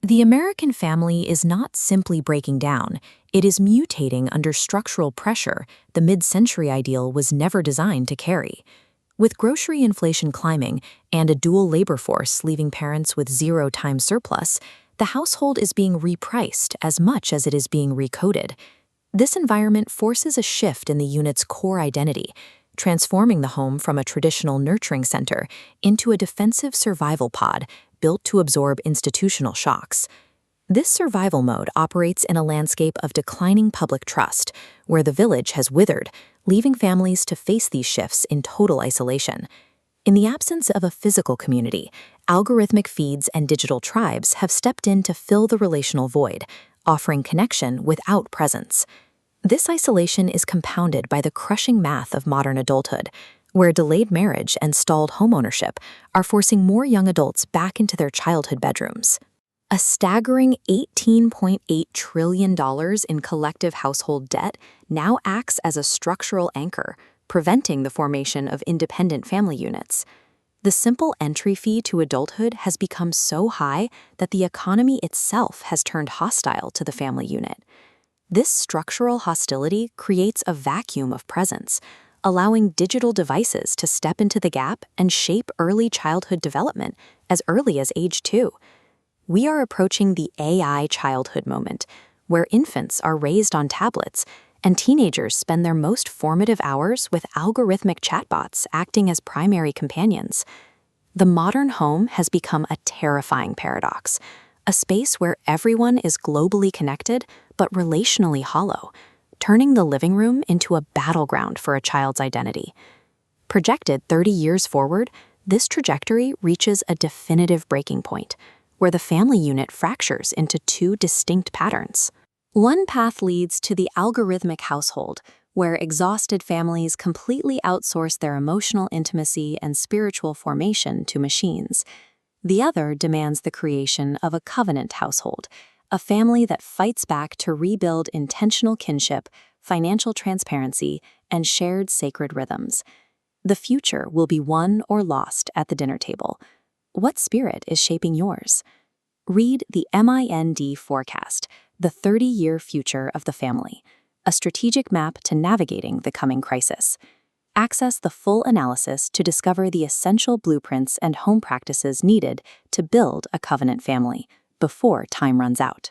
The American family is not simply breaking down, it is mutating under structural pressure the mid-century ideal was never designed to carry. With grocery inflation climbing and a dual labor force leaving parents with zero-time surplus, the household is being repriced as much as it is being recoded. This environment forces a shift in the unit's core identity, transforming the home from a traditional nurturing center into a defensive survival pod built to absorb institutional shocks. This survival mode operates in a landscape of declining public trust, where the village has withered, leaving families to face these shifts in total isolation. In the absence of a physical community, algorithmic feeds and digital tribes have stepped in to fill the relational void, offering connection without presence. This isolation is compounded by the crushing math of modern adulthood, where delayed marriage and stalled homeownership are forcing more young adults back into their childhood bedrooms. A staggering $18.8 trillion in collective household debt now acts as a structural anchor, preventing the formation of independent family units. The simple entry fee to adulthood has become so high that the economy itself has turned hostile to the family unit. This structural hostility creates a vacuum of presence, allowing digital devices to step into the gap and shape early childhood development as early as age 2. We are approaching the AI childhood moment, where infants are raised on tablets and teenagers spend their most formative hours with algorithmic chatbots acting as primary companions. The modern home has become a terrifying paradox, a space where everyone is globally connected but relationally hollow, turning the living room into a battleground for a child's identity. Projected 30 years forward, this trajectory reaches a definitive breaking point, where the family unit fractures into two distinct patterns. One path leads to the algorithmic household, where exhausted families completely outsource their emotional intimacy and spiritual formation to machines. The other demands the creation of a covenant household, a family that fights back to rebuild intentional kinship, financial transparency, and shared sacred rhythms. The future will be won or lost at the dinner table. What spirit is shaping yours? Read the MIND Forecast, the 30-year future of the family, a strategic map to navigating the coming crisis. Access the full analysis to discover the essential blueprints and home practices needed to build a covenant family before time runs out.